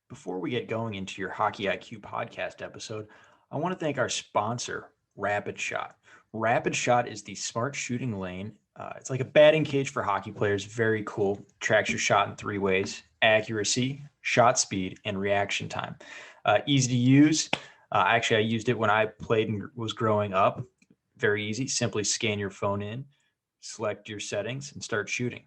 Before we get going into your Hockey IQ podcast episode, I want to thank our sponsor, Rapid Shot. Rapid Shot is the smart shooting lane. It's like a batting cage for hockey players. Very cool. Tracks your shot in three ways: accuracy, shot speed, and reaction time. Easy to use. Actually, I used it when I played and was growing up. Very easy. Simply scan your phone in, select your settings, and start shooting.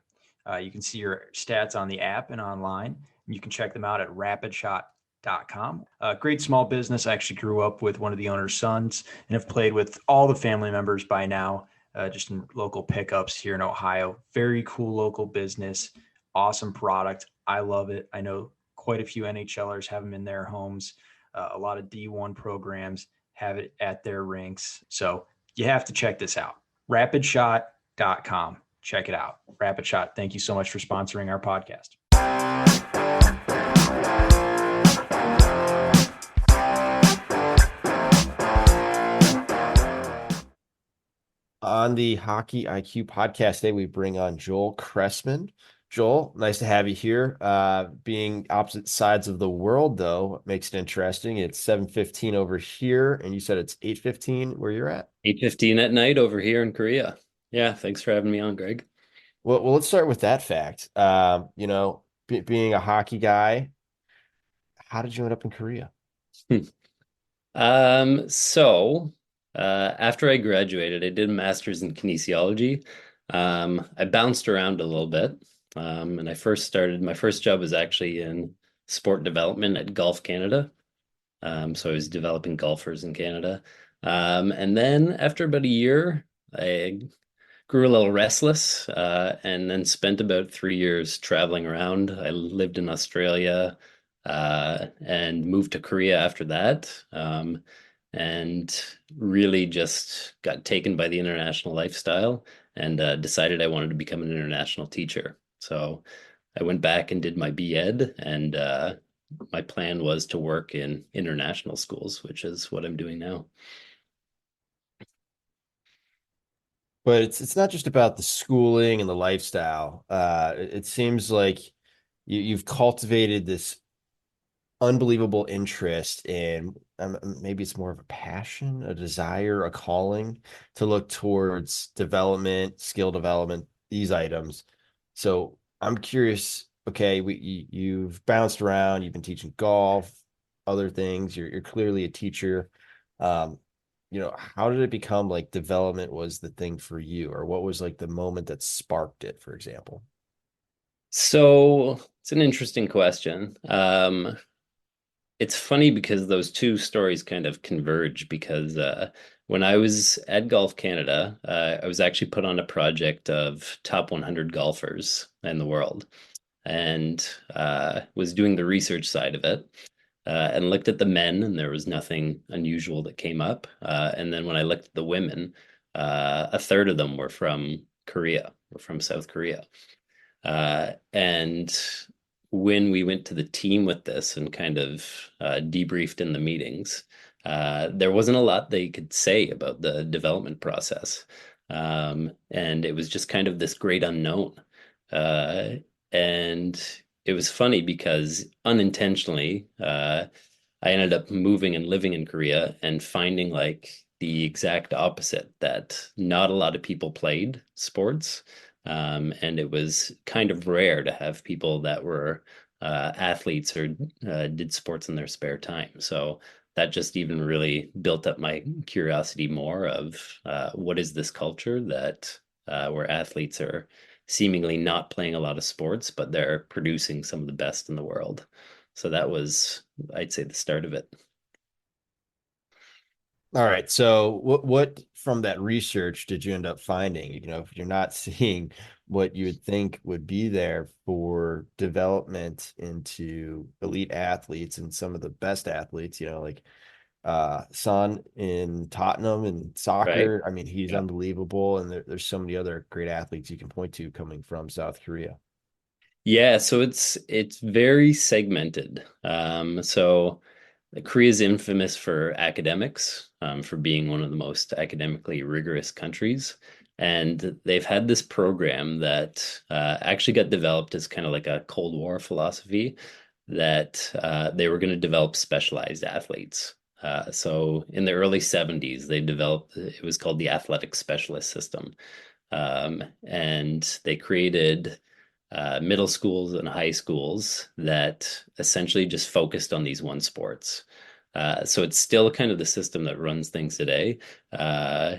You can see your stats on the app and online. You can check them out at rapidshot.com. Great small business. I actually grew up with one of the owner's sons and have played with all the family members by now, just in local pickups here in Ohio. Very cool local business. Awesome product. I love it. I know quite a few NHLers have them in their homes. A lot of D1 programs have it at their rinks. So you have to check this out. Rapidshot.com. Check it out. Rapid Shot, thank you so much for sponsoring our podcast. On the Hockey IQ podcast today, we bring on Joel Cressman. Joel, nice to have you here. Being opposite sides of the world, though, makes it interesting. It's 7:15 over here, and you said it's 8:15 where you're at? 8:15 at night over here in Korea. Yeah, thanks for having me on, Greg. Well, let's start with that fact. Being a hockey guy, how did you end up in Korea? After I graduated, I did a master's in kinesiology. I bounced around a little bit. And my first job was actually in sport development at Golf Canada. So I was developing golfers in Canada. And then after about a year, I grew a little restless, and then spent about 3 years traveling around. I lived in Australia, and moved to Korea after that, and really just got taken by the international lifestyle and decided I wanted to become an international teacher. So I went back and did my B.Ed, and my plan was to work in international schools, which is what I'm doing now. But it's not just about the schooling and the lifestyle. It seems like you've cultivated this unbelievable interest in, maybe it's more of a passion, a desire, a calling to look towards development, skill development, these items. So I'm curious. Okay, you've bounced around. You've been teaching golf, other things. You're clearly a teacher. Um, how did it become like development was the thing for you, or what was like the moment that sparked it, for example? So it's an interesting question. It's funny because those two stories kind of converge because when I was at Golf Canada, I was actually put on a project of top 100 golfers in the world, and was doing the research side of it, and looked at the men, and there was nothing unusual that came up. And then when I looked at the women, a third of them were from Korea, or from South Korea. And when we went to the team with this and kind of debriefed in the meetings, there wasn't a lot they could say about the development process. And it was just kind of this great unknown. And it was funny because unintentionally, I ended up moving and living in Korea and finding like the exact opposite, that not a lot of people played sports. And it was kind of rare to have people that were athletes or did sports in their spare time. So that just even really built up my curiosity more of what is this culture that where athletes are seemingly not playing a lot of sports, but they're producing some of the best in the world. So that was, I'd say, the start of it. All right. So what from that research did you end up finding? If you're not seeing what you would think would be there for development into elite athletes and some of the best athletes, like Son in Tottenham and Right. soccer. I mean, he's Yeah. unbelievable. And there's so many other great athletes you can point to coming from South Korea. Yeah, so it's very segmented. So Korea is infamous for academics, for being one of the most academically rigorous countries. And they've had this program that actually got developed as kind of like a Cold War philosophy that they were going to develop specialized athletes. So in the early 70s, they developed, it was called the athletic specialist system. And they created middle schools and high schools that essentially just focused on these one sports. So it's still kind of the system that runs things today. Uh,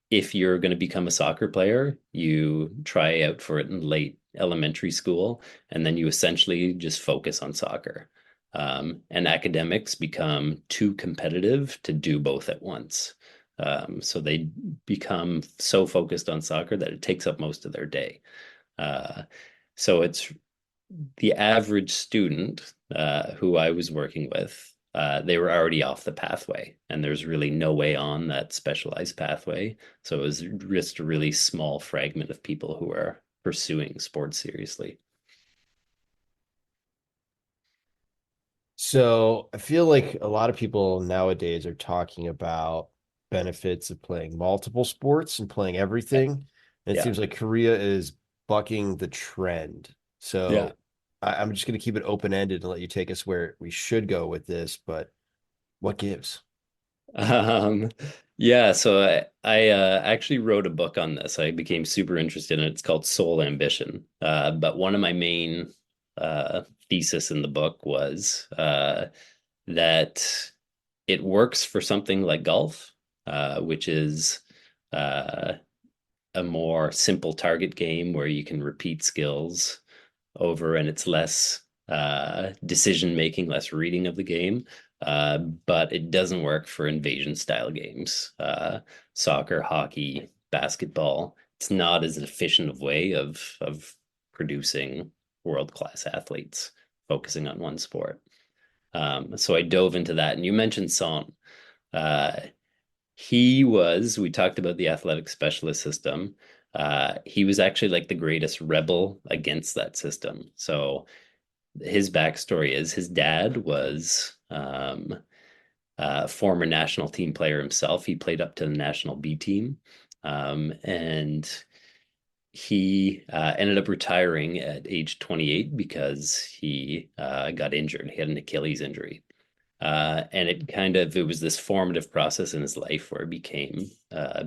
if you're going to become a soccer player, you try out for it in late elementary school, and then you essentially just focus on soccer. And academics become too competitive to do both at once. So they become so focused on soccer that it takes up most of their day. So it's the average student who I was working with, they were already off the pathway, and there's really no way on that specialized pathway. So it was just a really small fragment of people who are pursuing sports seriously. So I feel like a lot of people nowadays are talking about benefits of playing multiple sports and playing Yeah. everything. And it Yeah. seems like Korea is bucking the trend. Yeah. So I'm just going to keep it open-ended and let you take us where we should go with this, but what gives? Um, yeah, so I actually wrote a book on this. I became super interested in it. It's called Soul Ambition. But one of my main thesis in the book was that it works for something like golf, which is uh, a more simple target game where you can repeat skills over, and it's less decision making, less reading of the game. But it doesn't work for invasion style games, soccer, hockey, basketball. It's not as efficient of way of producing world class athletes focusing on one sport. So I dove into that, and you mentioned Son. Uh, we talked about the athletic specialist system. He was actually like the greatest rebel against that system. So his backstory is his dad was a former national team player himself. He played up to the national B team. And he ended up retiring at age 28 because he got injured. He had an Achilles injury. And it was this formative process in his life where he became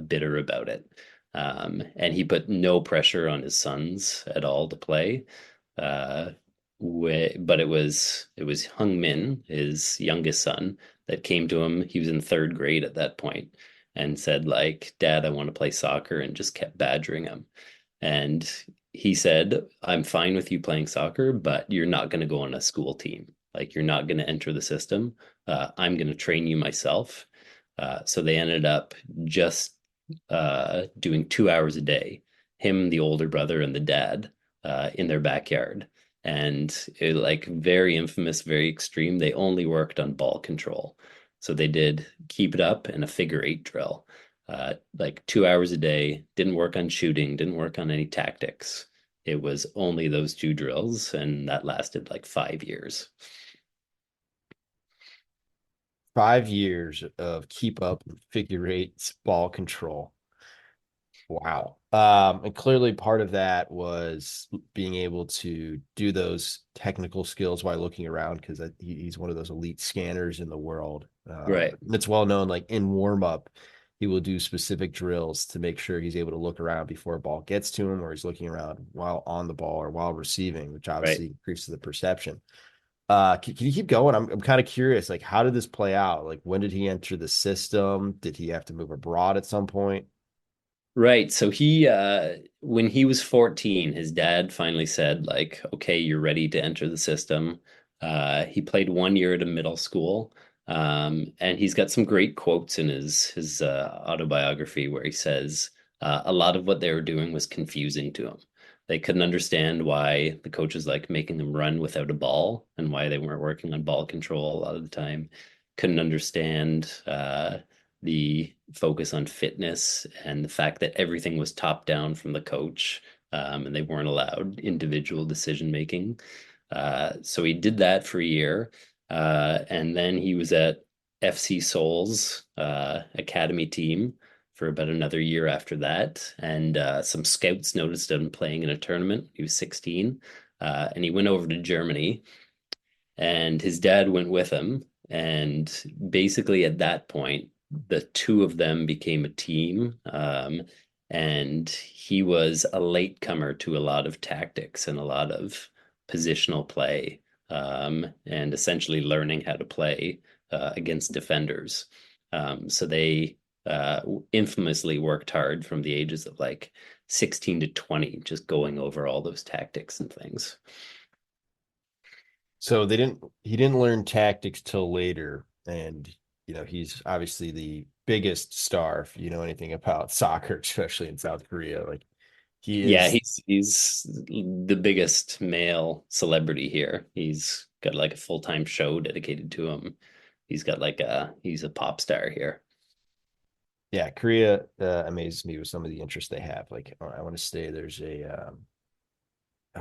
bitter about it. And he put no pressure on his sons at all to play. Uh, but it was Hung Min, his youngest son, that came to him. He was in third grade at that point and said, like, Dad, I want to play soccer, and just kept badgering him. And he said, I'm fine with you playing soccer, but you're not going to go on a school team. Like, you're not going to enter the system. I'm going to train you myself. So they ended up just doing 2 hours a day, him, the older brother, and the dad in their backyard. And like very infamous, very extreme. They only worked on ball control. So they did keep it up in a figure eight drill, like 2 hours a day, didn't work on shooting, didn't work on any tactics. It was only those two drills, and that lasted like 5 years. 5 years of keep up figure eights ball control. Wow. And clearly part of that was being able to do those technical skills while looking around because he's one of those elite scanners in the world. Right, It's well known, like in warm up, he will do specific drills to make sure he's able to look around before a ball gets to him, or he's looking around while on the ball or while receiving, which right. obviously increases the perception. Can you keep going? I'm kind of curious, like, how did this play out? Like, when did he enter the system? Did he have to move abroad at some point? Right. So when he was 14, his dad finally said, like, okay, you're ready to enter the system. He played 1 year at a middle school. And he's got some great quotes in his autobiography where he says a lot of what they were doing was confusing to him. They couldn't understand why the coach was like making them run without a ball and why they weren't working on ball control a lot of the time. Couldn't understand the focus on fitness and the fact that everything was top down from the coach, and they weren't allowed individual decision making. So he did that for a year. And then he was at FC Seoul's academy team for about another year after that. And some scouts noticed him playing in a tournament. He was 16, and he went over to Germany. and his dad went with him. And basically, at that point, the two of them became a team. And he was a latecomer to a lot of tactics and a lot of positional play, and essentially learning how to play against defenders. So they infamously worked hard from the ages of like 16 to 20, just going over all those tactics and things. So he didn't learn tactics till later. And, he's obviously the biggest star, if you know anything about soccer, especially in South Korea. Like he Yeah, is, he's the biggest male celebrity here. He's got like a full-time show dedicated to him. He's a pop star here. yeah, Korea amazes me with some of the interest they have. Like I want to say there's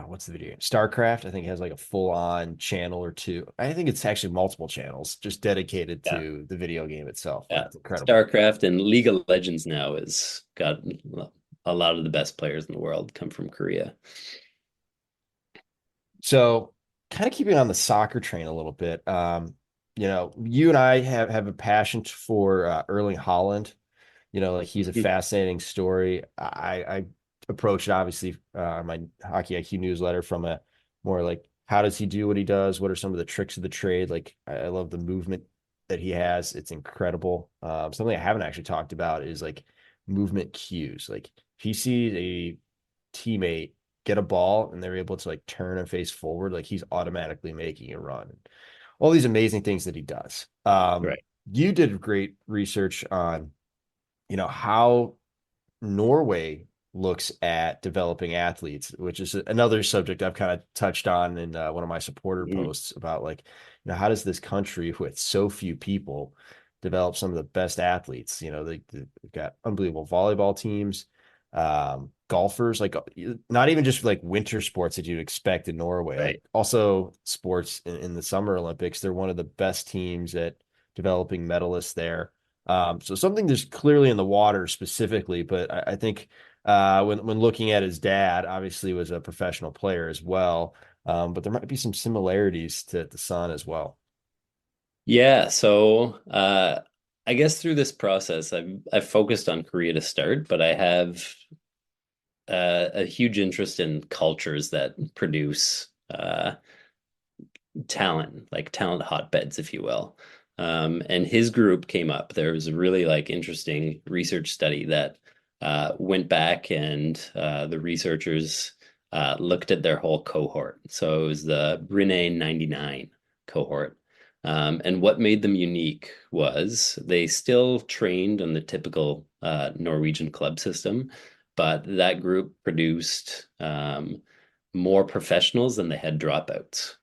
what's the video game? StarCraft. I think it has like a full on channel or two. I think it's actually multiple channels just dedicated Yeah, to the video game itself. Like yeah. it's incredible. StarCraft and League of Legends now has got a lot of the best players in the world come from Korea. So, kind of keeping on the soccer train a little bit. You and I have a passion for Erling Haaland. Like he's a fascinating story. I approach it obviously my Hockey IQ newsletter from a more like how does he do what he does? What are some of the tricks of the trade? Like I love the movement that he has. It's incredible. Something I haven't actually talked about is like movement cues. Like if he sees a teammate get a ball and they're able to like turn and face forward, like he's automatically making a run. All these amazing things that he does. Right. You did great research on, how Norway looks at developing athletes, which is another subject I've kind of touched on in one of my supporter Mhm. posts about like, how does this country with so few people develop some of the best athletes? They've got unbelievable volleyball teams, golfers, like not even just like winter sports that you'd expect in Norway, like Right. also sports in the Summer Olympics. They're one of the best teams at developing medalists there. So something there's clearly in the water specifically, but I think when looking at his dad, obviously was a professional player as well. But there might be some similarities to the son as well. Yeah, so I guess through this process, I've focused on Korea to start, but I have a huge interest in cultures that produce talent, like talent hotbeds, if you will. And his group came up. There was a really like interesting research study that went back, and the researchers looked at their whole cohort. So it was the Brine 99 cohort. And what made them unique was they still trained on the typical Norwegian club system, but that group produced more professionals than they had dropouts.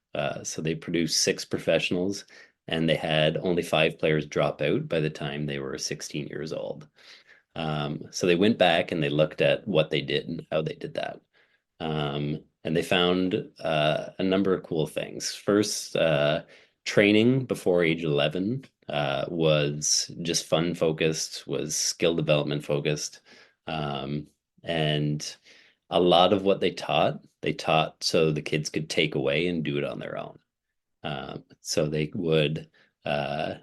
So they produced six professionals, and they had only five players drop out by the time they were 16 years old. So they went back and they looked at what they did and how they did that. And they found a number of cool things. First, training before age 11 was just fun focused, was skill development focused. And a lot of what they taught so the kids could take away and do it on their own. So they would uh,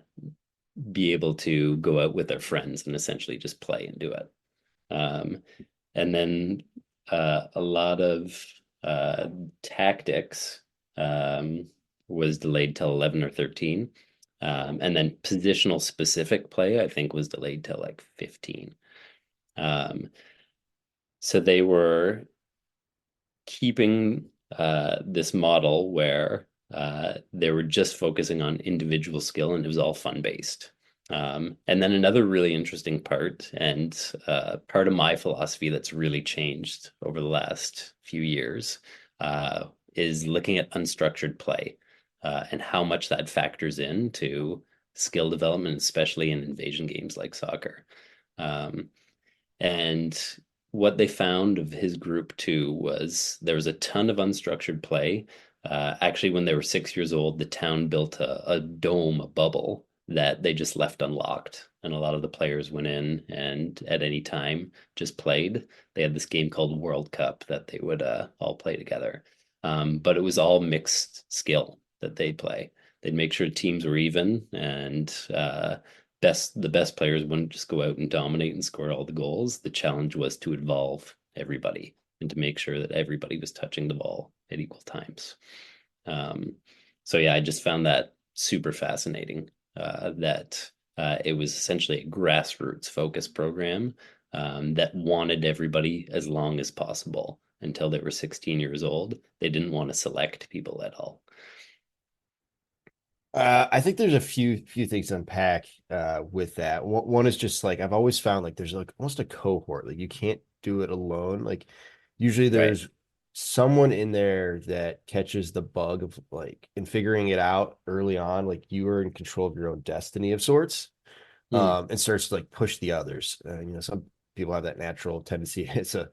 be able to go out with their friends and essentially just play and do it. Um, and then a lot of tactics was delayed till 11 or 13. And then positional specific play, I think, was delayed till like 15. Um, so they were keeping this model where they were just focusing on individual skill and it was all fun based. And then another really interesting part, and part of my philosophy that's really changed over the last few years, is looking at unstructured play and how much that factors into skill development, especially in invasion games like soccer. Um, and what they found of his group too was there was a ton of unstructured play. Actually, when they were 6 years old, the town built a dome, a bubble that they just left unlocked. And a lot of the players went in and at any time just played. They had this game called World Cup that they would all play together. But it was all mixed skill. that they play. They'd make sure teams were even, and the best players wouldn't just go out and dominate and score all the goals. The challenge was to involve everybody and to make sure that everybody was touching the ball at equal times. Um, so yeah, I just found that super fascinating. That it was essentially a grassroots focus program that wanted everybody as long as possible until they were 16 years old. They didn't want to select people at all. I think there's a few things to unpack with that. One is just like I've always found like there's like almost a cohort. Like you can't do it alone. Like usually Right. there's someone in there that catches the bug of like in figuring it out early on. Like you are in control of your own destiny of sorts, Hmm. and starts to like push the others. Some people have that natural tendency as a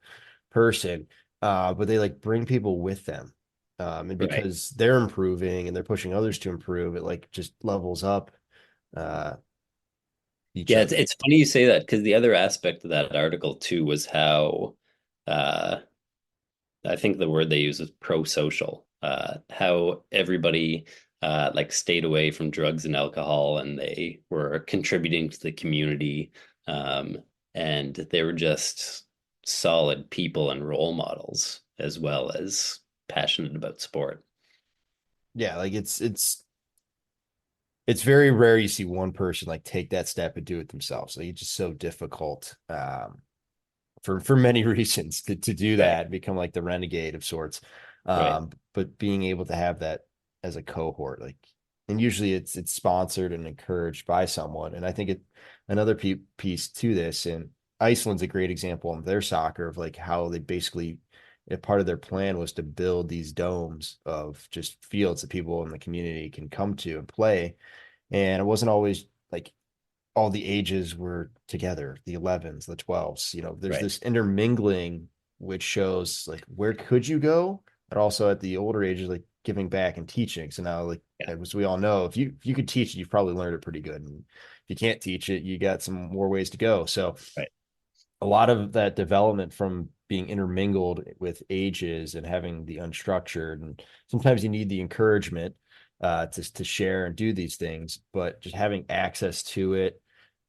person, but they like bring people with them. And Right. because they're improving and they're pushing others to improve, it like just levels up uh, each Yeah, other. it's funny you say that because the other aspect of that article too was how uh, I think the word they use was pro-social. How everybody like stayed away from drugs and alcohol, and they were contributing to the community, um, and they were just solid people and role models, as well as passionate about sport. Yeah, like it's very rare you see one person like take that step and do it themselves. Like it's just so difficult for many reasons to do Right, that, become like the renegade of sorts. right, But being able to have that as a cohort, like, and usually it's sponsored and encouraged by someone. And I think another piece to this, and Iceland's a great example in their soccer of like how they basically a part of their plan was to build these domes of just fields that people in the community can come to and play. And it wasn't always like all the ages were together, the 11s, the 12s. There's right. this intermingling, which shows like where could you go, but also at the older ages, like giving back and teaching. So now, like Yeah, as we all know, if you could teach it, you've probably learned it pretty good. And if you can't teach it, you got some more ways to go. So right. a lot of that development from being intermingled with ages and having the unstructured, and sometimes you need the encouragement to share and do these things, but just having access to it,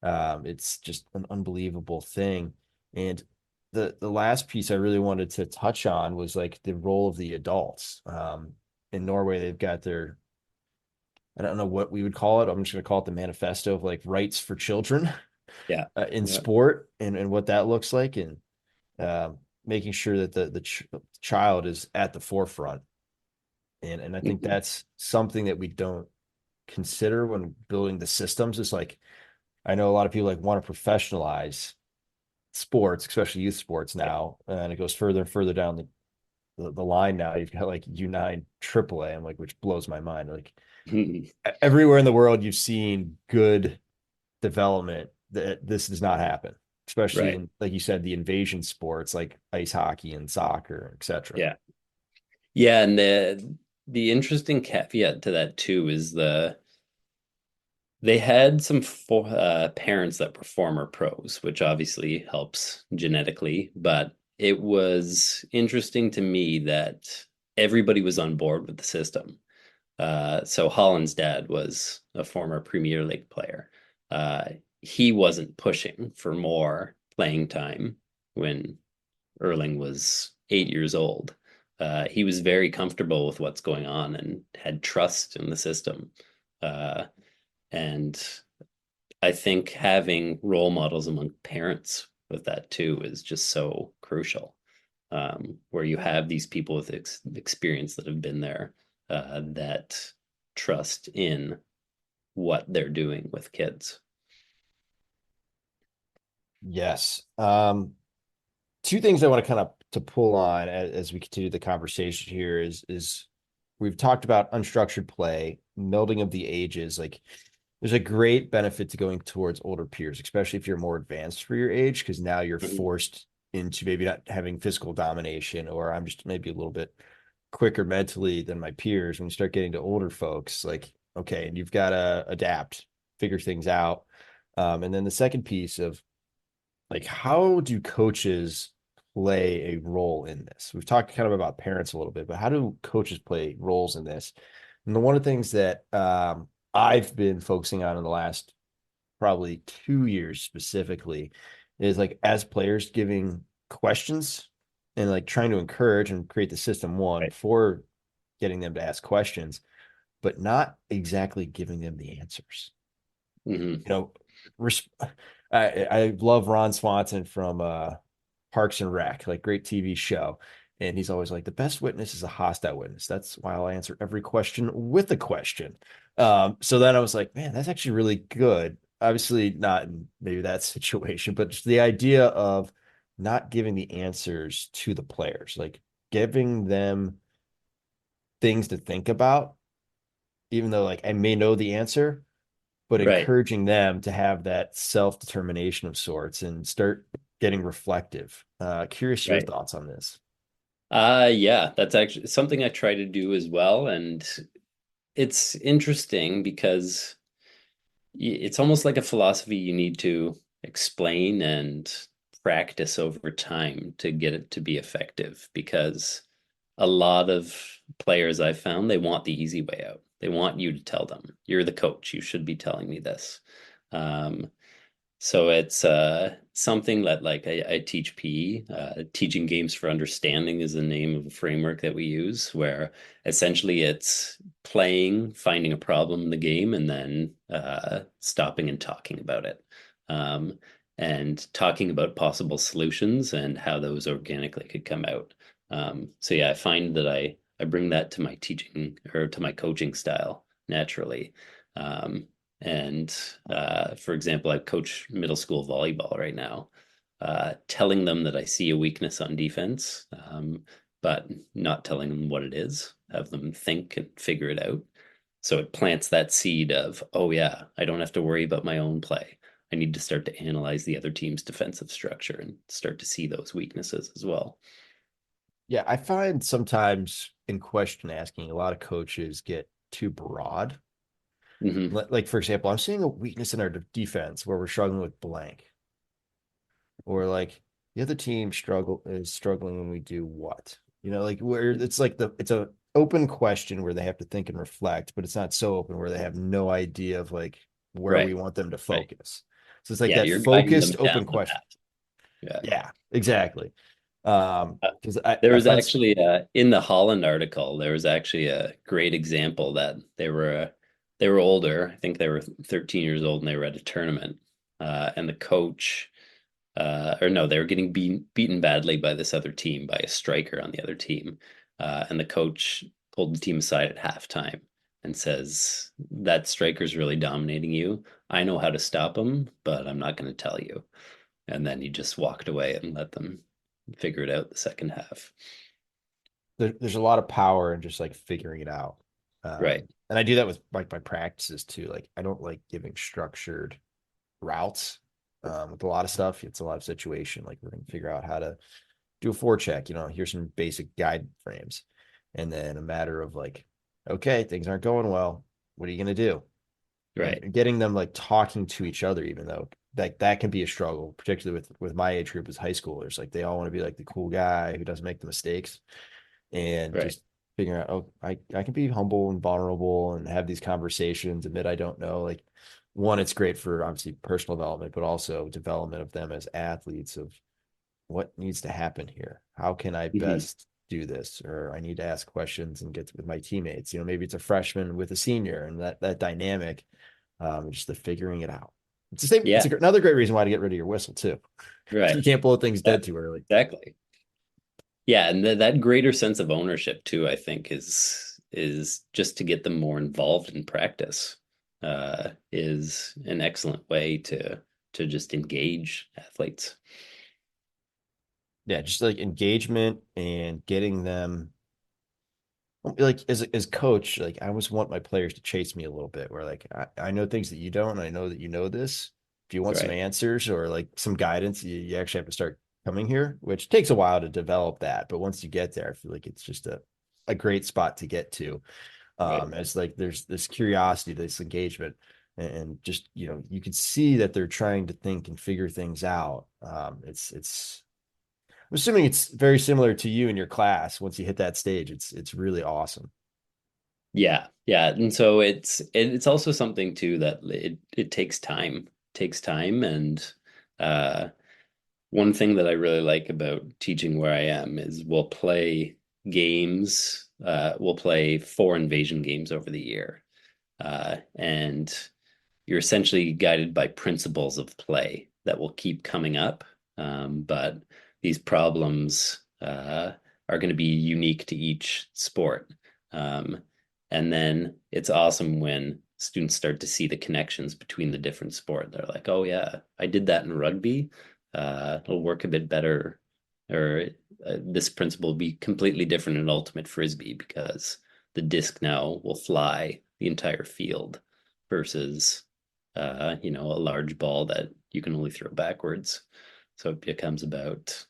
it's just an unbelievable thing. And the last piece I really wanted to touch on was like the role of the adults. In Norway, they've got their, I don't know what we would call it. I'm just going to call it the manifesto of like rights for children Yeah, in yeah. sport, and what that looks like, and making sure that the child is at the forefront. And I think Mhm. that's something that we don't consider when building the systems. It's like I know a lot of people like want to professionalize sports, especially youth sports Yeah. now, and it goes further and further down the line now. You've got like U9 AAA, I'm like, which blows my mind. Like everywhere in the world, you've seen good development that this does not happen, especially Right. in, like you said, the invasion sports like ice hockey and soccer, etc. Yeah. Yeah, and the interesting caveat to that too is they had some parents that were former pros, which obviously helps genetically, but it was interesting to me that everybody was on board with the system. So Holland's dad was a former Premier League player. Uh, he wasn't pushing for more playing time when Erling was 8 years old. He was very comfortable with what's going on and had trust in the system. Uh, and I think having role models among parents with that too is just so crucial. Where you have these people with experience that have been there, that trust in what they're doing with kids. Yes. Two things I want to kind of to pull on as we continue the conversation here is we've talked about unstructured play, melding of the ages. Like there's a great benefit to going towards older peers, especially if you're more advanced for your age, because now you're Mhm. forced into maybe not having physical domination, or I'm just maybe a little bit quicker mentally than my peers. When you start getting to older folks, like, okay, and you've got to adapt, figure things out. And then the second piece of like, how do coaches play a role in this? We've talked kind of about parents a little bit, but how do coaches play roles in this? And one of the things that I've been focusing on in the last probably 2 years specifically is like as players giving questions and like trying to encourage and create the system one Right. before getting them to ask questions, but not exactly giving them the answers. Hmm. You know, res- I love Ron Swanson from Parks and Rec, like great TV show. And he's always like, the best witness is a hostile witness. That's why I'll answer every question with a question. So then I was like, man, that's actually really good. Obviously, not in maybe that situation, but just the idea of not giving the answers to the players, like giving them things to think about, even though like I may know the answer, but Right. encouraging them to have that self-determination of sorts and start getting reflective. Curious your Right. thoughts on this. Yeah, that's actually something I try to do as well. And it's interesting because it's almost like a philosophy you need to explain and practice over time to get it to be effective. Because a lot of players I've found, they want the easy way out. They want you to tell them, you're the coach, you should be telling me this. Um, So it's something that like I teach PE. Teaching games for understanding is the name of a framework that we use, where essentially it's playing, finding a problem in the game, and then stopping and talking about it, um, and talking about possible solutions and how those organically could come out. So yeah, I find that I bring that to my teaching or to my coaching style naturally. Um, and for example, I coach middle school volleyball right now, telling them that I see a weakness on defense, but not telling them what it is, have them think and figure it out. So it plants that seed of, oh, yeah, I don't have to worry about my own play. I need to start to analyze the other team's defensive structure and start to see those weaknesses as well. Yeah, I find sometimes in question asking, a lot of coaches get too broad. Hmm. Like, for example, I'm seeing a weakness in our defense where we're struggling with blank, or like the other team is struggling when we do what? Like where it's like it's a open question where they have to think and reflect, but it's not so open where they have no idea of like where we Right, want them to right. focus. So it's like Yeah, that you're guiding them focused down open the question. path. Yeah. Yeah, exactly. Uh, Because There I was find actually in the Holland article, there was actually a great example that they were older. I think they were 13 years old and they were at a tournament. And the coach or no, they were getting beaten badly by this other team, by a striker on the other team. And the coach pulled the team aside at halftime and says, that striker's really dominating you. I know how to stop him, but I'm not going to tell you. And then he just walked away and let them figure it out the second half. there's a lot of power in just like figuring it out. Right. And I do that with like my practices too. Like I don't like giving structured routes with a lot of stuff. It's a lot of situation. Like we're going to figure out how to do a forecheck. Here's some basic guide frames. And then a matter of like, okay, things aren't going well. What are you going to do? Right. And getting them like talking to each other, even though that can be a struggle, particularly with my age group as high schoolers. Like they all want to be like the cool guy who doesn't make the mistakes, and Right. just figuring out, oh, I can be humble and vulnerable and have these conversations, admit I don't know. Like one, it's great for obviously personal development, but also development of them as athletes of what needs to happen here. How can I Hmm. best do this? Or I need to ask questions and get with my teammates. Maybe it's a freshman with a senior and that dynamic, just the figuring it out. It's the same. It's Yeah. another great reason why to get rid of your whistle too. Right. You can't blow things Yeah, dead too early. exactly. Yeah, and that greater sense of ownership too, I think, is just to get them more involved in practice, is an excellent way to just engage athletes. Yeah, just like engagement and getting them like as coach, like I always want my players to chase me a little bit where like I know things that you don't, and I know that you know this. If you want some Right. answers or like some guidance, you actually have to start coming here, which takes a while to develop that. But once you get there, I feel like it's just a great spot to get to. Right. As like there's this curiosity, this engagement, and just you can see that they're trying to think and figure things out. I'm assuming it's very similar to you in your class. Once you hit that stage, it's really awesome. Yeah, and so it's also something too that it takes time, and uh, one thing that I really like about teaching where I am is we'll play games. We'll play 4 invasion games over the year, and you're essentially guided by principles of play that will keep coming up. But these problems are going to be unique to each sport. Um, and then it's awesome when students start to see the connections between the different sport. They're like, oh, yeah, I did that in rugby. It'll work a bit better. Or this principle will be completely different in ultimate frisbee because the disc now will fly the entire field versus a large ball that you can only throw backwards. So it becomes about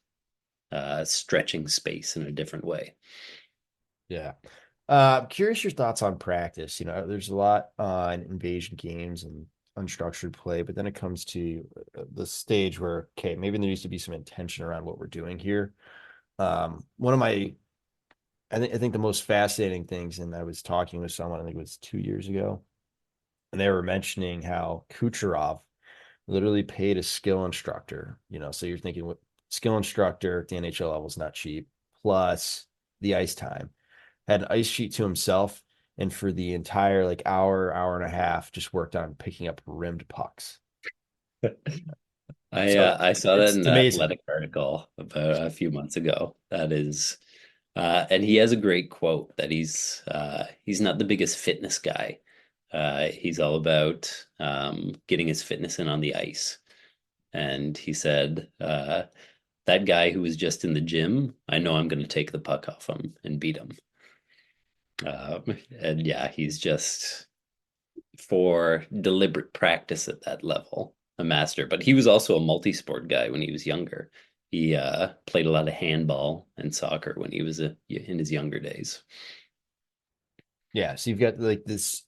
stretching space in a different way. Yeah. Curious your thoughts on practice. There's a lot on invasion games and unstructured play, but then it comes to the stage where, okay, maybe there needs to be some intention around what we're doing here. One of my, I think the most fascinating things, and I was talking with someone, I think it was 2 years ago, and they were mentioning how Kucherov literally paid a skill instructor, so you're thinking what skill instructor at the NHL level is not cheap, plus the ice time, had an ice sheet to himself, and for the entire like hour and a half, just worked on picking up rimmed pucks. So I saw that it's in an amazing. athletic article about a few months ago. That is, and he has a great quote that he's not the biggest fitness guy. He's all about getting his fitness in on the ice. And he said, that guy who was just in the gym, I know I'm going to take the puck off him and beat him. And yeah, he's just for deliberate practice at that level, a master. But he was also a multi-sport guy when he was younger. He played a lot of handball and soccer when he was in his younger days. Yeah, so you've got like this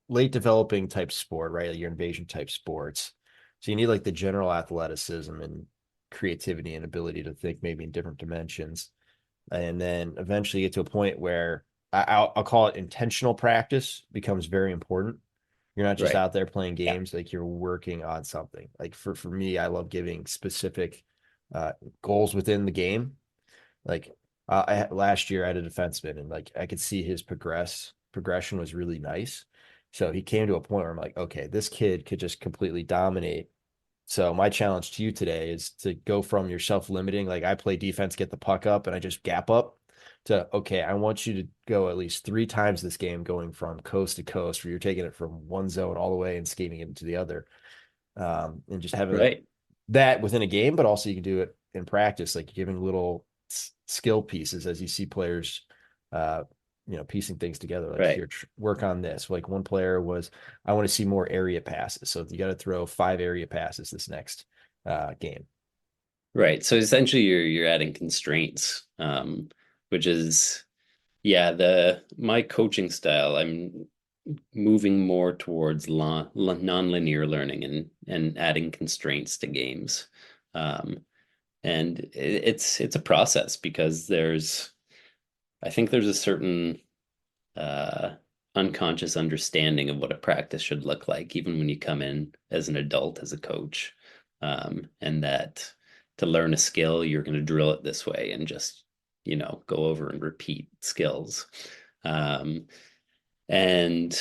late developing type sport, right? Like your invasion type sports. So you need like the general athleticism and creativity and ability to think maybe in different dimensions. And then eventually get to a point where I'll call it intentional practice becomes very important. You're not just Right. out there playing Yeah. games, like you're working on something. Like for me, I love giving specific goals within the game. Like last year I had a defenseman, and like I could see his progression was really nice. So he came to a point where I'm like, okay, this kid could just completely dominate. So my challenge to you today is to go from your self-limiting, like I play defense, get the puck up, and I just gap up, to okay, I want you to go at least 3 times this game, going from coast to coast, where you're taking it from one zone all the way and skating it into the other, and just having Right. that within a game, but also you can do it in practice, like giving little skill pieces as you see players, uh, piecing things together. Like Right. here, work on this. Like one player was, I want to see more area passes, so you got to throw 5 area passes this next game. Right. So essentially you're adding constraints, which is yeah, the my coaching style, I'm moving more towards non-linear learning and adding constraints to games. Um, and it's a process because I think there's a certain uh, unconscious understanding of what a practice should look like, even when you come in as an adult, as a coach. And that to learn a skill, you're going to drill it this way and just, go over and repeat skills. Um, and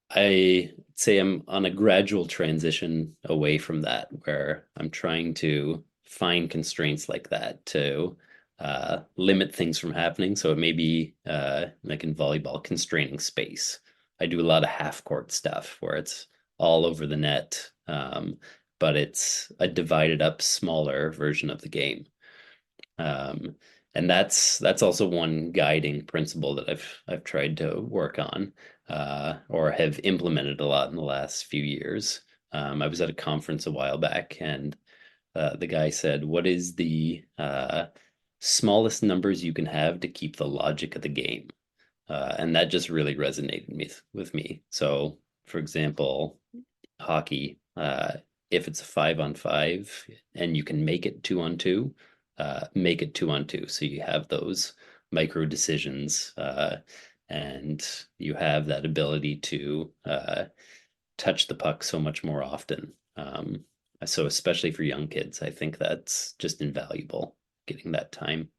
I say I'm on a gradual transition away from that, where I'm trying to find constraints like that to limit things from happening. So it may be like in volleyball, constraining space. I do a lot of half court stuff where it's all over the net, but it's a divided up, smaller version of the game. Um, and that's also one guiding principle that I've tried to work on or have implemented a lot in the last few years. I was at a conference a while back, and the guy said, "What is the smallest numbers you can have to keep the logic of the game?" And that just really resonated with me. So, for example, hockey, if it's a 5-on-5 and you can make it 2-on-2, make it 2-on-2. So you have those micro decisions, and you have that ability to touch the puck so much more often. So especially for young kids, I think that's just invaluable, getting that time.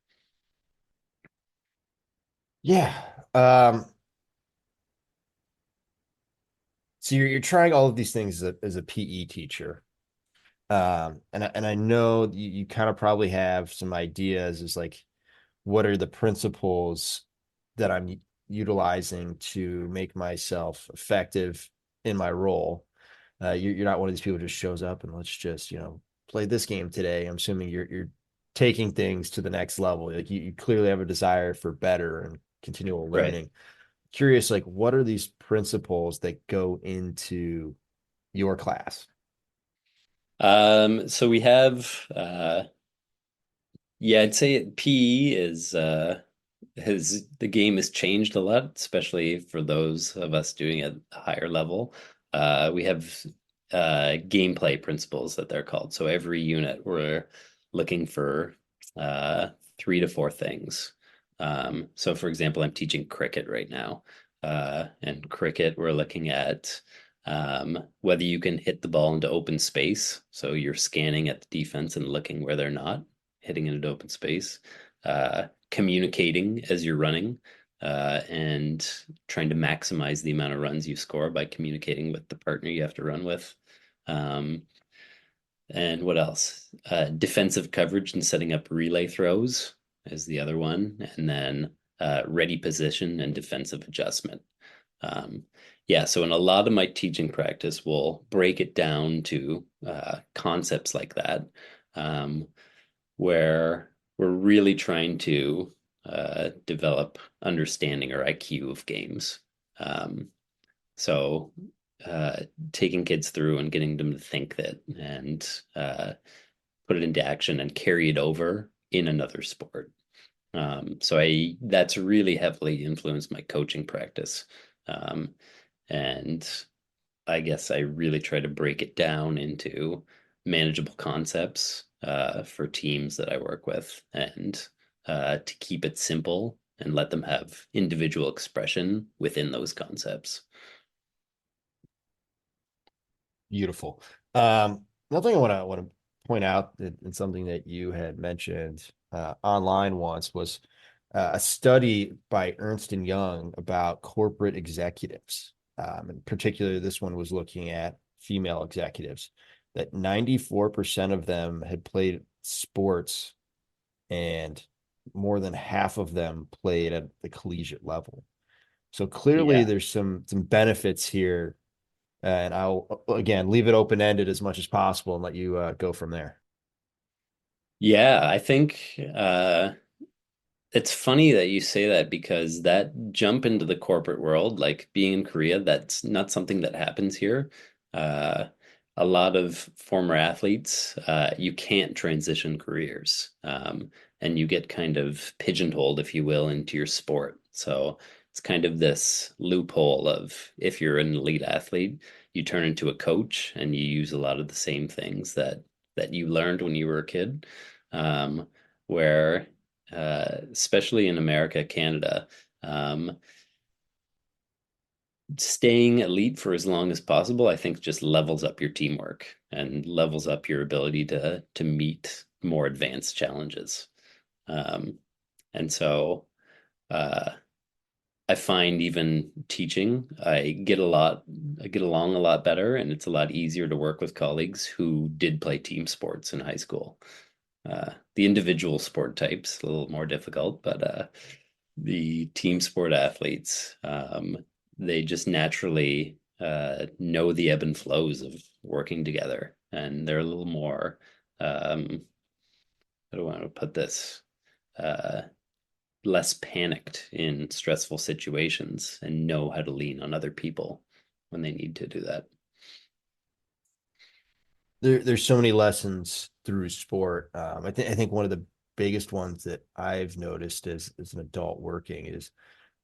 Yeah. So you're trying all of these things as a PE teacher. And I know you kind of probably have some ideas as like what are the principles that I'm utilizing to make myself effective in my role. You're not one of these people who just shows up and let's just, play this game today. I'm assuming you're taking things to the next level. Like you clearly have a desire for better and continual Right. learning. Curious, like what are these principles that go into your class? So we have yeah, I'd say PE is has the game has changed a lot, especially for those of us doing it at a higher level. We have gameplay principles that they're called. So every unit we're looking for uh, 3 to 4 things. So for example, I'm teaching cricket right now. And cricket, we're looking at whether you can hit the ball into open space. So you're scanning at the defense and looking where they're not, hitting it into open space. Communicating as you're running, and trying to maximize the amount of runs you score by communicating with the partner you have to run with. Um, and what else? Defensive coverage and setting up relay throws is the other one. And then ready position and defensive adjustment. Um, yeah, so in a lot of my teaching practice, we'll break it down to concepts like that, um, where we're really trying to develop understanding or IQ of games. Um, so uh, taking kids through and getting them to think that and put it into action and carry it over in another sport. So I that's really heavily influenced my coaching practice. Um, and I guess I really try to break it down into manageable concepts for teams that I work with, and to keep it simple and let them have individual expression within those concepts. Beautiful. Another thing I want to point out and something that you had mentioned online once was a study by Ernst and Young about corporate executives. In particular, this one was looking at female executives, that 94% of them had played sports and more than half of them played at the collegiate level. So clearly Yeah. there's some benefits here, and I'll again leave it open ended as much as possible and let you go from there. Yeah, I think it's funny that you say that because that jump into the corporate world, like being in Korea, that's not something that happens here. Uh, a lot of former athletes, you can't transition careers, and you get kind of pigeonholed, if you will, into your sport. So it's kind of this loophole of if you're an elite athlete, you turn into a coach and you use a lot of the same things that you learned when you were a kid. Where especially in America, Canada, um, staying elite for as long as possible, I think just levels up your teamwork and levels up your ability to meet more advanced challenges. Um, and so uh, I find even teaching, I get along a lot better, and it's a lot easier to work with colleagues who did play team sports in high school. The individual sport types a little more difficult, but the team sport athletes, they just naturally know the ebb and flows of working together, and they're a little more. How do I want to put this? Uh, Less panicked in stressful situations and know how to lean on other people when they need to do that. There's so many lessons through sport. I think one of the biggest ones that I've noticed as an adult working is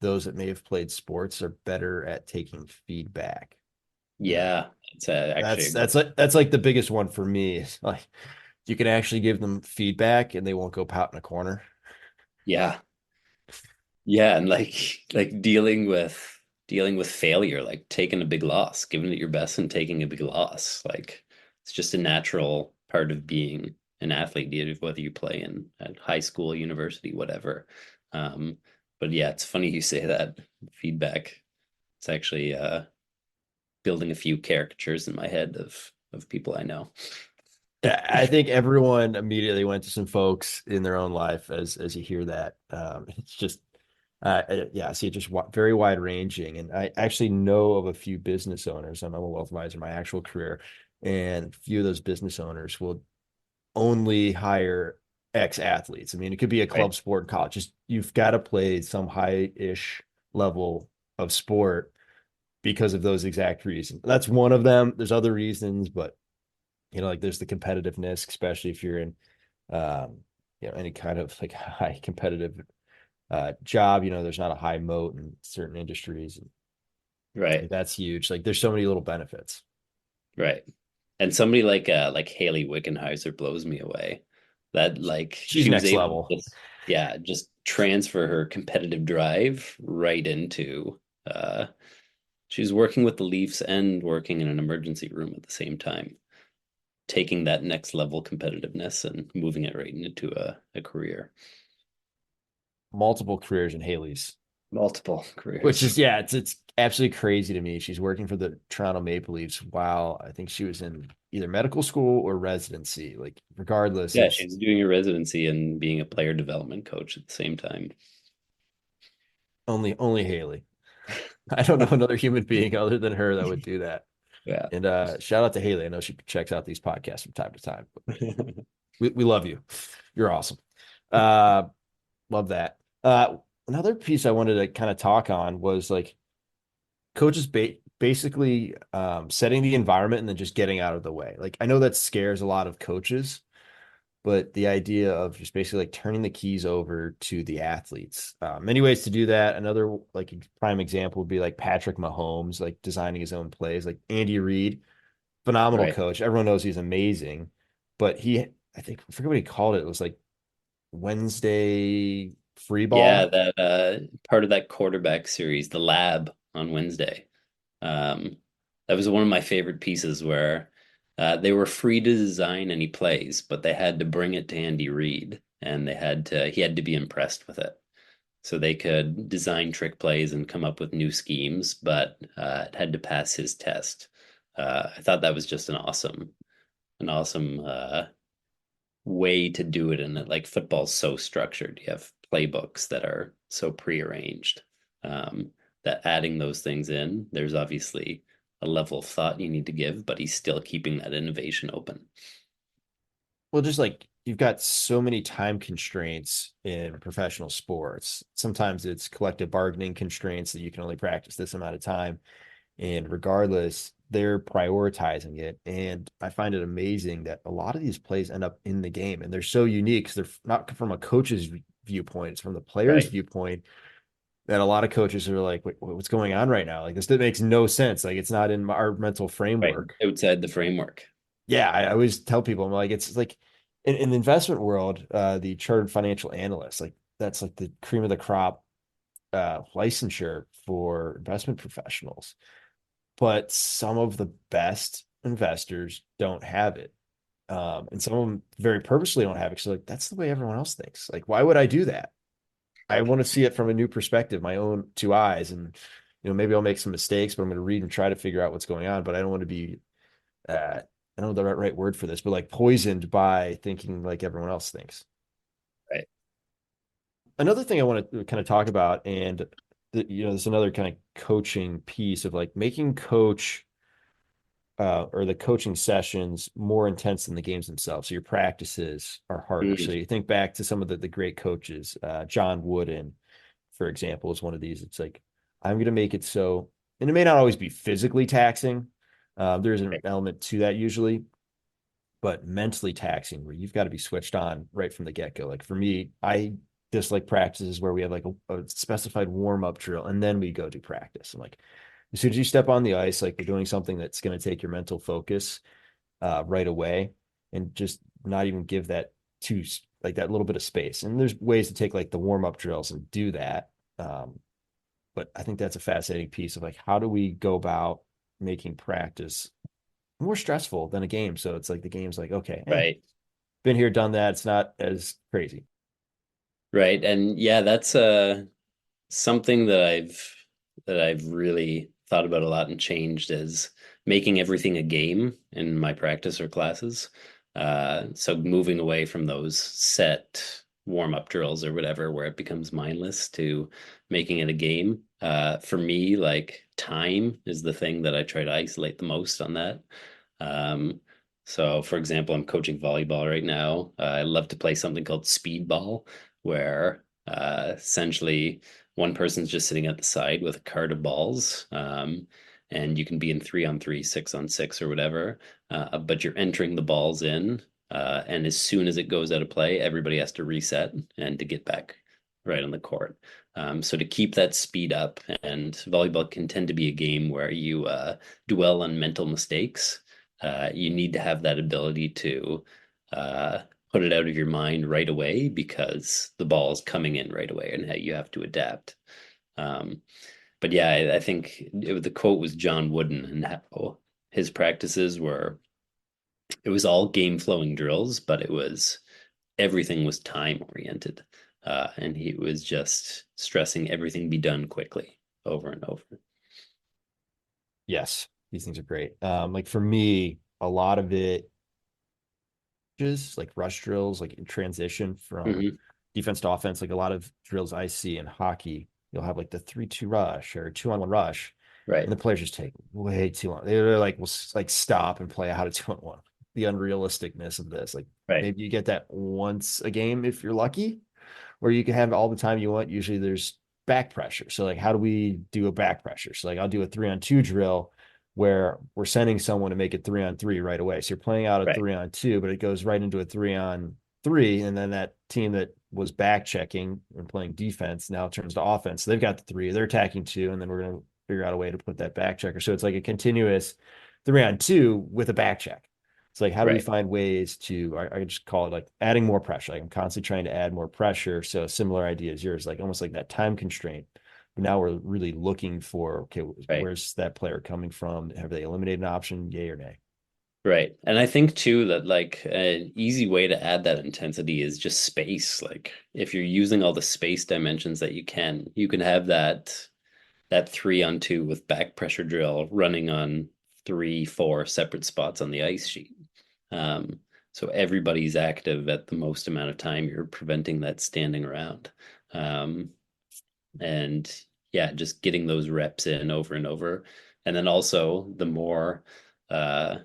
those that may have played sports are better at taking feedback. Uh, Yeah, it's actually that's a that's good. like that's like the biggest one for me. It's like you can actually give them feedback and they won't go pout in a corner. Yeah, Yeah, and like dealing with failure, like taking a big loss, giving it your best and taking a big loss. Like it's just a natural part of being an athlete, whether you play in at high school, university, whatever. Um, but yeah, it's funny you say that feedback. It's actually building a few caricatures in my head of people I know. Yeah, I think everyone immediately went to some folks in their own life as you hear that. It's just yeah, I see it just very wide ranging. And I actually know of a few business owners. I'm a wealth advisor in my actual career, and a few of those business owners will only hire ex athletes. I mean, it could be a Right. club sport in college. Just you've got to play some high-ish level of sport because of those exact reasons. That's one of them. There's other reasons, but like there's the competitiveness, especially if you're in um, any kind of like high competitive job. There's not a high moat in certain industries. And Right. like, that's huge. Like there's so many little benefits. Right. And somebody like Haley Wickenheiser blows me away. That like She's she was next able to level. just transfer her competitive drive right into she's working with the Leafs and working in an emergency room at the same time, taking that next level competitiveness and moving it right into a career. Multiple careers in Haley's, Multiple which careers. is yeah, it's absolutely crazy to me. She's working for the Toronto Maple Leafs while I think she was in either medical school or residency. Like regardless, Yeah, it's she's doing a residency and being a player development coach at the same time. only Haley. I don't know another human being other than her that would do that. Yeah. And shout out to Haley. I know she checks out these podcasts from time to time. We love you. You're awesome. Uh, love that. Another piece I wanted to kind of talk on was like coaches basically setting the environment and then just getting out of the way. Like I know that scares a lot of coaches, but the idea of just basically like turning the keys over to the athletes. Many ways to do that. Another like prime example would be like Patrick Mahomes, like designing his own plays. Like Andy Reid, phenomenal Right. coach. Everyone knows he's amazing, but I think I forget what he called it. It was like Wednesday free Yeah, ball. that part of that quarterback series, the lab on Wednesday. Um, that was one of my favorite pieces where they were free to design any plays, but they had to bring it to Andy Reid and he had to be impressed with it. So they could design trick plays and come up with new schemes, but it had to pass his test. I thought that was just an awesome way to do it. And that like football's so structured. You have playbooks that are so prearranged that adding those things in, there's obviously a level of thought you need to give, but he's still keeping that innovation open. Well, just like you've got so many time constraints in professional sports. Sometimes it's collective bargaining constraints that you can only practice this amount of time. And regardless, they're prioritizing it. And I find it amazing that a lot of these plays end up in the game and they're so unique because they're not from a coach's viewpoint, it's from the player's Right. viewpoint that a lot of coaches are like, wait, what's going on right now? Like this that makes no sense. Like it's not in our mental Right. framework. Outside the framework. Yeah, I always tell people, I'm like, it's like in the investment world, the chartered financial analyst, like that's like the cream of the crop licensure for investment professionals. But some of the best investors don't have it. And some of them very purposely don't have it. So like that's the way everyone else thinks. Like, why would I do that? I want to see it from a new perspective, my own two eyes. And maybe I'll make some mistakes, but I'm going to read and try to figure out what's going on. But I don't want to be I don't know the right word for this, but like poisoned by thinking like everyone else thinks. Right. Another thing I want to kind of talk about, and there's another kind of coaching piece of like making coach or the coaching sessions more intense than the games themselves. So your practices are harder. So Mm, you think back to some of the great coaches, John Wooden, for example, is one of these. It's like, I'm going to make it so, and it may not always be physically taxing. There's an right. element to that usually, but mentally taxing where you've got to be switched on right from the get-go. Like for me, I dislike practices where we have like a specified warm-up drill and then we go do practice. I'm like, as soon as you step on the ice, like you're doing something that's going to take your mental focus right away and just not even give that to like that little bit of space. And there's ways to take like the warm-up drills and do that. But I think that's a fascinating piece of like, how do we go about making practice more stressful than a game? So it's like the game's like, okay, Right. been here, done that. It's not as crazy. Right. And yeah, that's something that I've really thought about a lot and changed is making everything a game in my practice or classes. So moving away from those set warm-up drills or whatever where it becomes mindless to making it a game. For me, like time is the thing that I try to isolate the most on that. Um, so for example, I'm coaching volleyball right now. I love to play something called speedball, where essentially one person's just sitting at the side with a cart of balls. And you can be in 3-on-3, 6-on-6, or whatever. But you're entering the balls in. And as soon as it goes out of play, everybody has to reset and to get back right on the court. So to keep that speed up, and volleyball can tend to be a game where you dwell on mental mistakes. You need to have that ability to uh, put it out of your mind right away because the ball is coming in right away and how you have to adapt. Um, but yeah, I think the quote was John Wooden and how his practices were, it was all game flowing drills, but everything was time oriented. And he was just stressing everything be done quickly over and over. Yes, these things are great. Like for me, a lot of it just like rush drills, like in transition from Hmm. defense to offense. Like a lot of drills I see in hockey, you'll have like the 3-2 rush or 2-on-1 rush, Right, and the players just take way too long. They're like, will like stop and play out a 2-on-1. The unrealisticness of this, like right, maybe you get that once a game if you're lucky, where you can have all the time you want. Usually there's back pressure. So like, how do we do a back pressure? So like, I'll do a 3-on-2 drill where we're sending someone to make it 3-on-3 right away. So you're playing out a right, 3-on-2, but it goes right into a 3-on-3. And then that team that was back checking and playing defense now turns to offense. So they've got the 3, they're attacking 2, and then we're going to figure out a way to put that back checker. So it's like a continuous 3-on-2 with a back check. It's like, how do we right. find ways to, I just call it like adding more pressure. Like I'm constantly trying to add more pressure. So similar idea as yours, like almost like that time constraint. But now we're really looking for, okay, Right. where's that player coming from? Have they eliminated an option? Yay or nay? Right. And I think too that like an easy way to add that intensity is just space. Like if you're using all the space dimensions that you can have that 3-on-2 with back pressure drill running on 3, 4 separate spots on the ice sheet. Um, so everybody's active at the most amount of time. You're preventing that standing around. Um, and yeah, just getting those reps in over and over. And then also the more uh,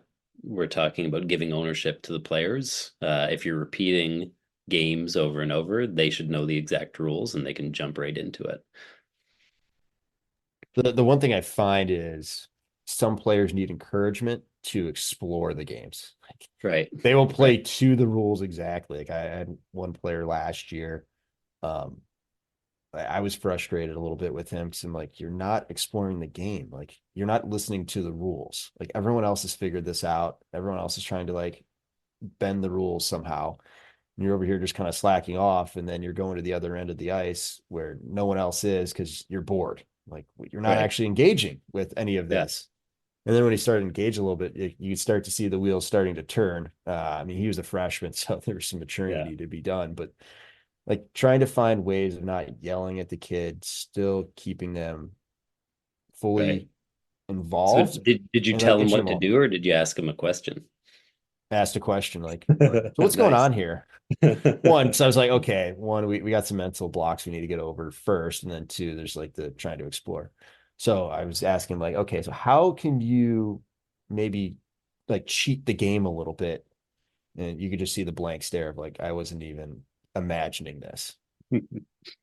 we're talking about giving ownership to the players. If you're repeating games over and over, they should know the exact rules and they can jump right into it. The one thing I find is some players need encouragement to explore the games. Like Right. they will Right. play to the rules exactly. Like I had one player last year. Um, I was frustrated a little bit with him because I'm like, you're not exploring the game. Like, you're not listening to the rules. Like, everyone else has figured this out. Everyone else is trying to like bend the rules somehow. And you're over here just kind of slacking off. And then you're going to the other end of the ice where no one else is because you're bored. Like, you're not Right. actually engaging with any of Yeah. this. And then when he started to engage a little bit, you start to see the wheels starting to turn. I mean, he was a freshman, so there was some maturing that Yeah. needed to be done. But like trying to find ways of not yelling at the kids, still keeping them Right. fully So involved did you and tell like him itching what them to all. do or did you ask him a question? Asked a question like, so what's going Nice. on here? One, so I was like, okay, one, we got some mental blocks we need to get over first. And then two, there's like the trying to explore. So I was asking like, okay, so how can you maybe like cheat the game a little bit? And you could just see the blank stare of like, I wasn't even imagining this.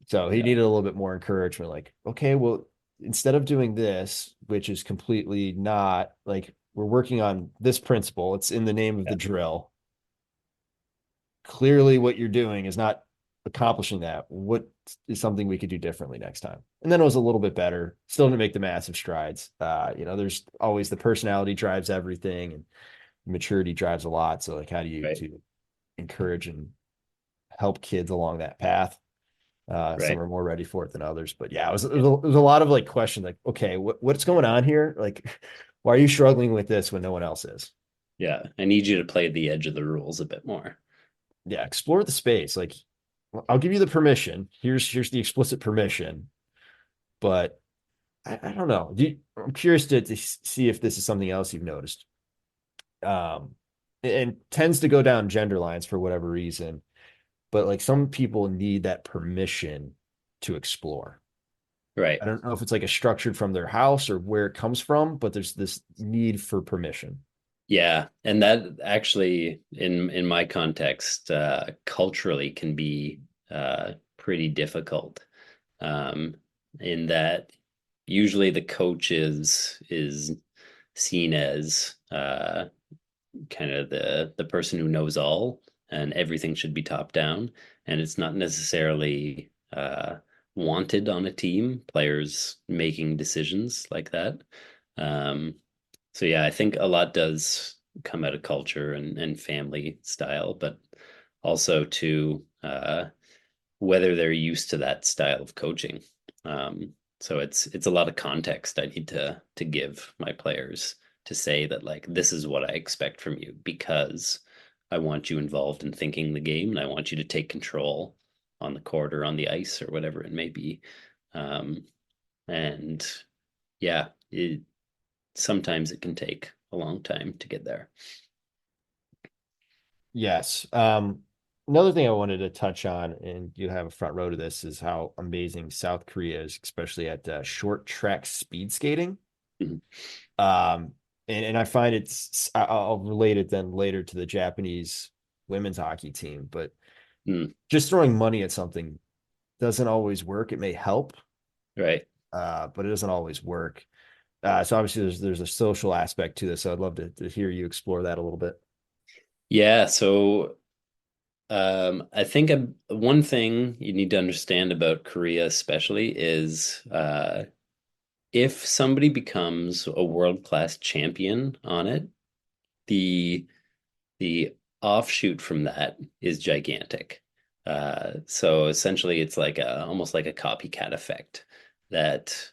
So he Yeah. needed a little bit more encouragement. Like, okay, well, instead of doing this, which is completely not like we're working on this principle, it's in the name of Yeah. the drill. Clearly, what you're doing is not accomplishing that. What is something we could do differently next time? And then it was a little bit better. Still didn't make the massive strides. There's always the personality drives everything and maturity drives a lot. So, like, how do you Right. to encourage and help kids along that path? Some Right. are more ready for it than others, but yeah, it was a lot of like question, like, okay, what's going on here? Like, why are you struggling with this when no one else is? Yeah. I need you to play the edge of the rules a bit more. Yeah, explore the space. Like, I'll give you the permission. Here's the explicit permission, but I don't know. I'm curious to see if this is something else you've noticed. Um, and tends to go down gender lines for whatever reason, but like some people need that permission to explore. Right. I don't know if it's like a structured from their house or where it comes from, but there's this need for permission. Yeah, and that actually, in my context, culturally can be pretty difficult. Um, in that usually the coach is seen as kind of the person who knows all, and everything should be top down, and it's not necessarily wanted on a team, players making decisions like that. Um, so yeah, I think a lot does come out of culture and family style, but also to whether they're used to that style of coaching. So it's a lot of context I need to give my players to say that like this is what I expect from you because I want you involved in thinking the game and I want you to take control on the court or on the ice or whatever it may be. Um, and yeah, sometimes it can take a long time to get there. Yes. Another thing I wanted to touch on, and you have a front row to this, is how amazing South Korea is, especially at short track speed skating. Mhm. Um, and I find I'll relate it then later to the Japanese women's hockey team, but Mm, just throwing money at something doesn't always work. It may help, right. but it doesn't always work. So obviously there's a social aspect to this. So I'd love to hear you explore that a little bit. Yeah, so I think one thing you need to understand about Korea, especially, is if somebody becomes a world-class champion on it, the the offshoot from that is gigantic. So essentially, it's like almost like a copycat effect that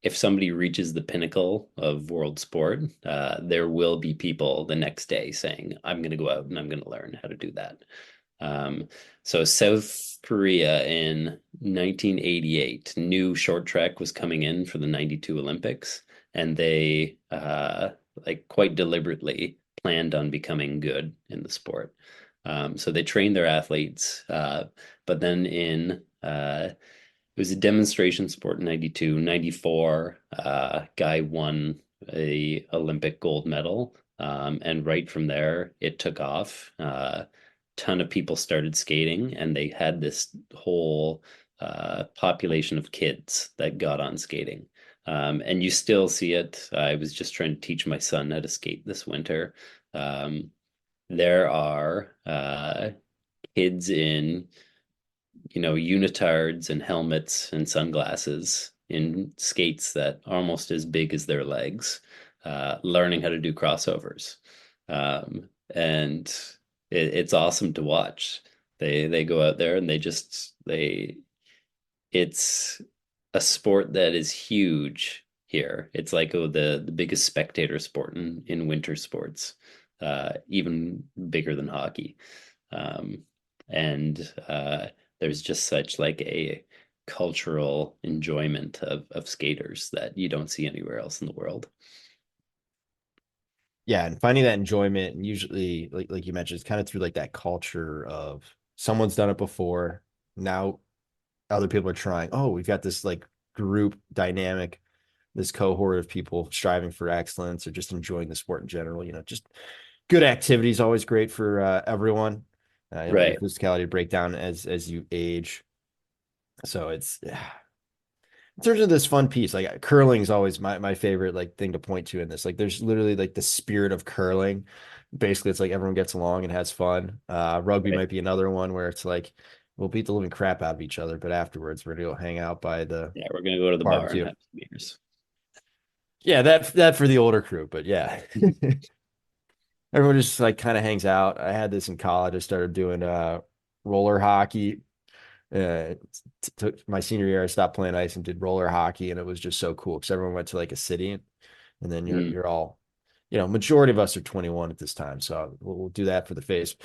if somebody reaches the pinnacle of world sport, there will be people the next day saying, "I'm going to go out and I'm going to learn how to do that." Um, so South Korea in 1988 knew short track was coming in for the 92 Olympics, and they like quite deliberately planned on becoming good in the sport. So they trained their athletes, but then in it was a demonstration sport in 92, 94. Guy won a Olympic gold medal. And right from there, it took off. Ton of people started skating, and they had this whole population of kids that got on skating. And you still see it. I was just trying to teach my son how to skate this winter. Um, there are kids in unitards and helmets and sunglasses in skates that are almost as big as their legs, learning how to do crossovers. And it's awesome to watch. They go out there and it's a sport that is huge here. It's like the biggest spectator sport in winter sports, even bigger than hockey. Um, and there's just such like a cultural enjoyment of skaters that you don't see anywhere else in the world. Yeah, and finding that enjoyment, and usually like you mentioned, it's kind of through like that culture of someone's done it before. Now other people are trying. Oh, we've got this like group dynamic, this cohort of people striving for excellence or just enjoying the sport in general. Just good activity is always great for everyone. Your Right. physicality break down as you age. So it's in terms of this fun piece, like curling is always my favorite like thing to point to in this. Like there's literally like the spirit of curling. Basically, it's like everyone gets along and has fun. Rugby Right. might be another one where it's like we'll beat the living crap out of each other, but afterwards we're gonna go hang out by the Yeah, we're gonna go to the bar and barbecue. have some beers. Yeah, that for the older crew, but yeah. Everyone just like kind of hangs out. I had this in college. I started doing roller hockey. Took my senior year, I stopped playing ice and did roller hockey, and it was just so cool because everyone went to like a city, and then you're all, majority of us are 21 at this time, so we'll do that for the face.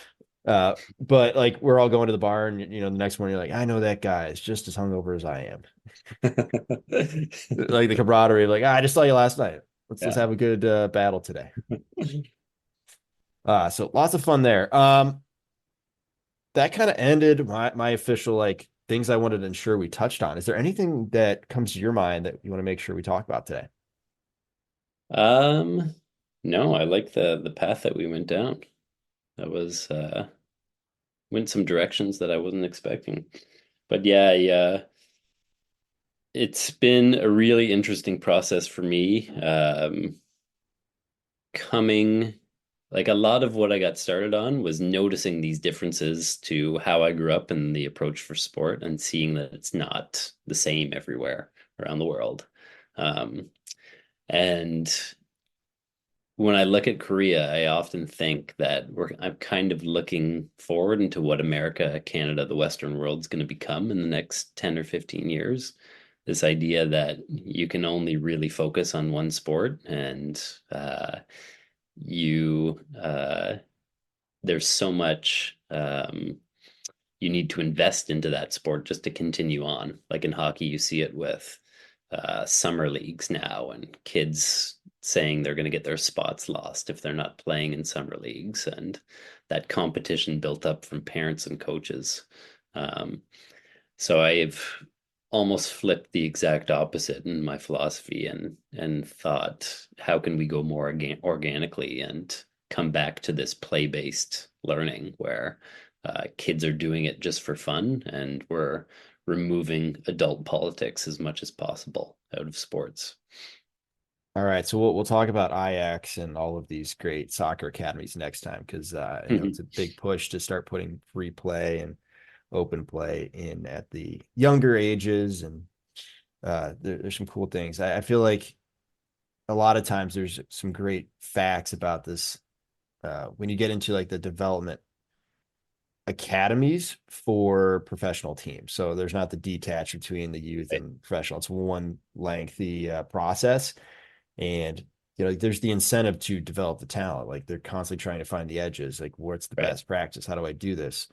But like we're all going to the bar, and the next morning you're like, I know that guy is just as hungover as I am. Like the camaraderie, like I just saw you last night. Let's have a good battle today. So lots of fun there. That kind of ended my official like things I wanted to ensure we touched on. Is there anything that comes to your mind that you want to make sure we talk about today? No, I like the path that we went down. That was went some directions that I wasn't expecting. But yeah, it's been a really interesting process for me. Coming like a lot of what I got started on was noticing these differences to how I grew up and the approach for sport and seeing that it's not the same everywhere around the world. And when I look at Korea, I often think that I'm kind of looking forward into what America, Canada, the Western world's going to become in the next 10 or 15 years. This idea that you can only really focus on one sport and you there's so much you need to invest into that sport just to continue on. Like in hockey, you see it with summer leagues now and kids saying they're going to get their spots lost if they're not playing in summer leagues, and that competition built up from parents and coaches. So I've almost flipped the exact opposite in my philosophy and thought, how can we go more organically and come back to this play-based learning where kids are doing it just for fun, and we're removing adult politics as much as possible out of sports. All right, so we'll talk about Ajax and all of these great soccer academies next time because it's a big push to start putting free play and open play in at the younger ages, and there's some cool things. I feel like a lot of times there's some great facts about this when you get into like the development academies for professional teams. So there's not the detach between the youth and professional. It's one lengthy process. And there's the incentive to develop the talent. Like they're constantly trying to find the edges. Like, what's the best practice? How do I do this?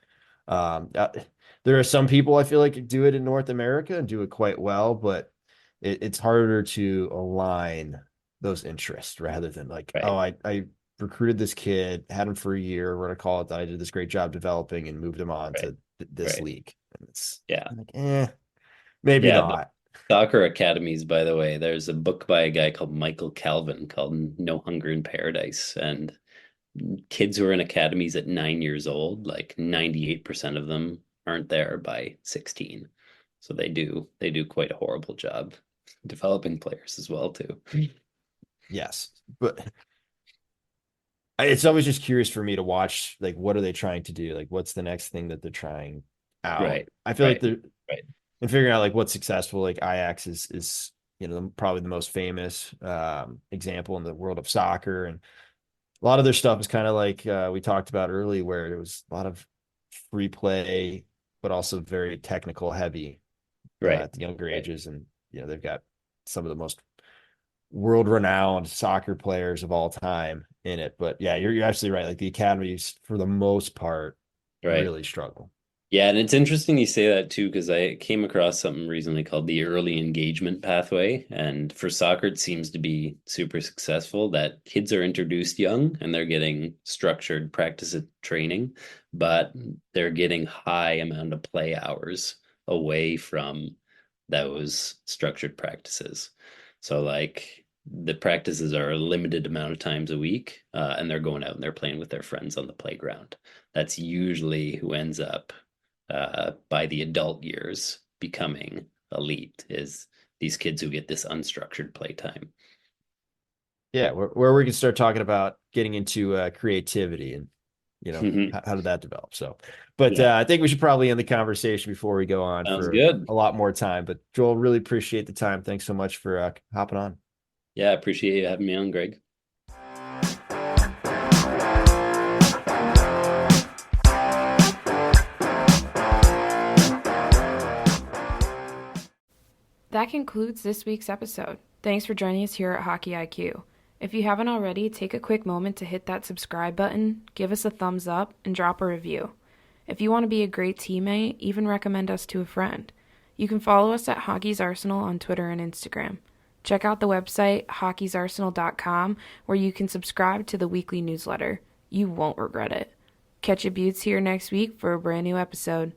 There are some people I feel like do it in North America and do it quite well, but it's harder to align those interests rather than like, oh, I recruited this kid, had him for a year. We're gonna call it that I did this great job developing and moved him on to this league. And it's like, maybe not. Soccer academies, by the way, there's a book by a guy called Michael Calvin called No Hunger in Paradise. And kids who are in academies at 9 years old, like 98% of them aren't there by 16. So they do quite a horrible job developing players as well, too. Yes. But it's always just curious for me to watch, like, what are they trying to do? Like, what's the next thing that they're trying out? Right. I feel like they're and figuring out like what's successful. Like Ajax is probably the most famous example in the world of soccer, and a lot of their stuff is kind of like we talked about early, where it was a lot of free play, but also very technical heavy at the younger ages. And they've got some of the most world-renowned soccer players of all time in it. But yeah, you're absolutely right. Like the academies, for the most part, really struggle. Yeah, and it's interesting you say that too, because I came across something recently called the early engagement pathway. And for soccer, it seems to be super successful that kids are introduced young and they're getting structured practice training, but they're getting high amount of play hours away from those structured practices. So like the practices are a limited amount of times a week, and they're going out and they're playing with their friends on the playground. That's usually who ends up by the adult years becoming elite, is these kids who get this unstructured playtime. Yeah, where we can start talking about getting into creativity and how did that develop? So, but I think we should probably end the conversation before we go on. Sounds for good. A lot more time. But Joel, really appreciate the time. Thanks so much for hopping on. Yeah, I appreciate you having me on, Greg. concludes this week's episode. Thanks for joining us here at Hockey IQ. If you haven't already, take a quick moment to hit that subscribe button, give us a thumbs up, and drop a review. If you want to be a great teammate, even recommend us to a friend. You can follow us at Hockey's Arsenal on Twitter and Instagram. Check out the website, hockeysarsenal.com, where you can subscribe to the weekly newsletter. You won't regret it. Catch your buttes here next week for a brand new episode.